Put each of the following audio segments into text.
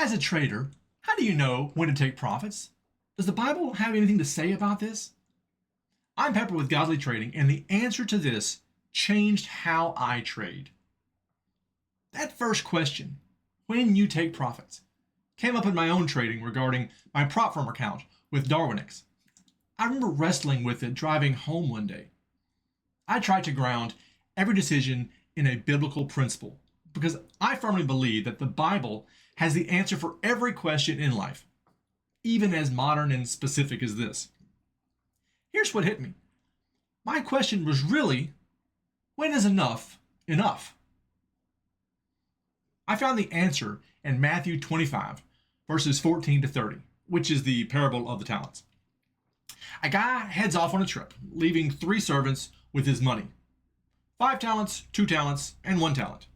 As a trader, how do you know when to take profits? Does the Bible have anything to say about this? I'm Pepper with Godly Trading, and the answer to this changed how I trade. That first question, when you take profits, came up in my own trading regarding my prop firm account with Darwinex. I remember wrestling with it driving home one day. I tried to ground every decision in a biblical principle because I firmly believe that the Bible has the answer for every question in life, even as modern and specific as this. Here's what hit me. My question was really, when is enough enough? I found the answer in Matthew 25, verses 14 to 30, which is the parable of the talents. A guy heads off on a trip, leaving 3 servants with his money. 5 talents, 2 talents, and 1 talent.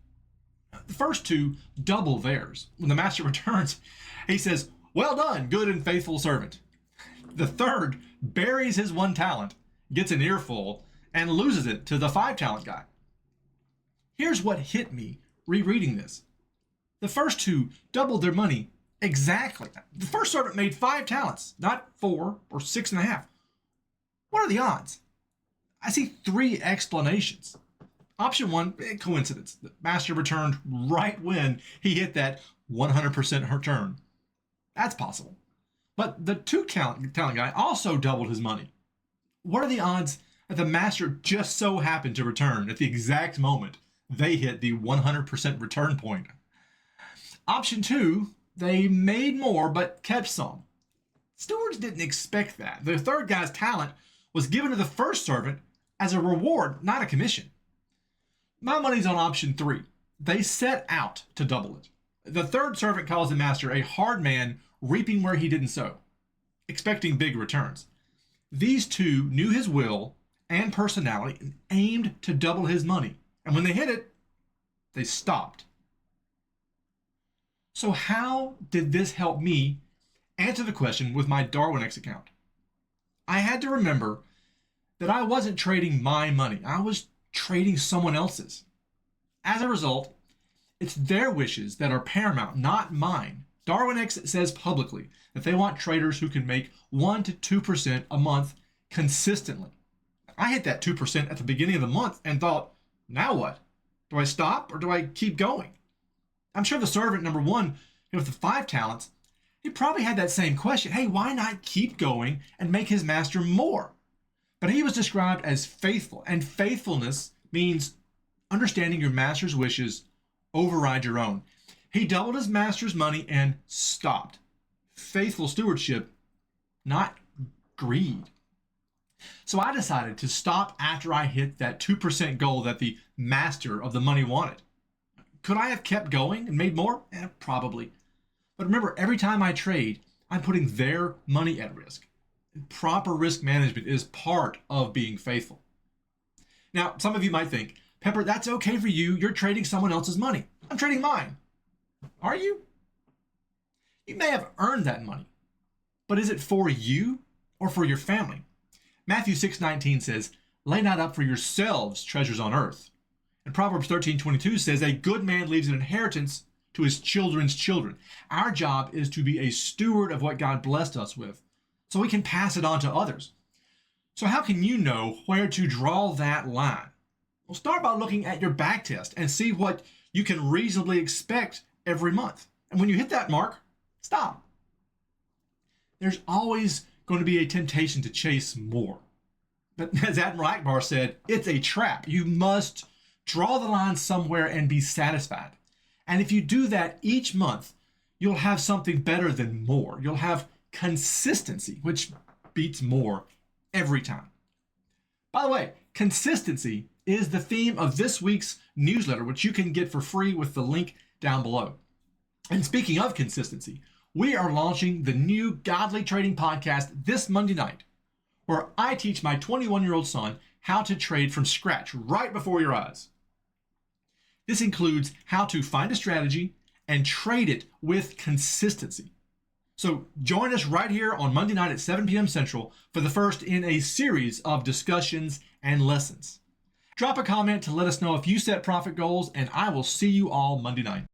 The first 2 double theirs. When the master returns, he says, "Well done, good and faithful servant." The third buries his 1 talent, gets an earful, and loses it to the 5 talent guy. Here's what hit me rereading this. The first 2 doubled their money exactly. The first servant made 5 talents, not 4 or 6.5. What are the odds? I see 3 explanations. Option 1, coincidence. The master returned right when he hit that 100% return. That's possible. But the 2 talent guy also doubled his money. What are the odds that the master just so happened to return at the exact moment they hit the 100% return point? Option 2, they made more but kept some. Stewards didn't expect that. The third guy's talent was given to the first servant as a reward, not a commission. My money's on option 3. They set out to double it. The third servant calls the master a hard man reaping where he didn't sow, expecting big returns. These 2 knew his will and personality and aimed to double his money. And when they hit it, they stopped. So how did this help me answer the question with my Darwinex account? I had to remember that I wasn't trading my money. I was trading someone else's. As a result, it's their wishes that are paramount, not mine. Darwinex says publicly that they want traders who can make 1 to 2% a month consistently. I hit that 2% at the beginning of the month and thought, now what? Do I stop or do I keep going? I'm sure the servant number 1 with the 5 talents, he probably had that same question. Hey, why not keep going and make his master more? But he was described as faithful, and faithfulness means understanding your master's wishes override your own. He doubled his master's money and stopped. Faithful stewardship, not greed. So I decided to stop after I hit that 2% goal that the master of the money wanted. Could I have kept going and made more? Probably. But remember, every time I trade, I'm putting their money at risk. Proper risk management is part of being faithful. Now, some of you might think, Pepper, that's okay for you. You're trading someone else's money. I'm trading mine. Are you? You may have earned that money, but is it for you or for your family? Matthew 6:19 says, "Lay not up for yourselves treasures on earth." And Proverbs 13:22 says, "A good man leaves an inheritance to his children's children." Our job is to be a steward of what God blessed us with, so we can pass it on to others. So how can you know where to draw that line? Well, start by looking at your back test and see what you can reasonably expect every month. And when you hit that mark, stop. There's always going to be a temptation to chase more. But as Admiral Akbar said, it's a trap. You must draw the line somewhere and be satisfied. And if you do that each month, you'll have something better than more. You'll have consistency, which beats more every time. By the way, consistency is the theme of this week's newsletter, which you can get for free with the link down below. And speaking of consistency, we are launching the new Godly Trading podcast this Monday night, where I teach my 21-year-old son how to trade from scratch right before your eyes. This includes how to find a strategy and trade it with consistency. So join us right here on Monday night at 7 p.m. Central for the first in a series of discussions and lessons. Drop a comment to let us know if you set profit goals, and I will see you all Monday night.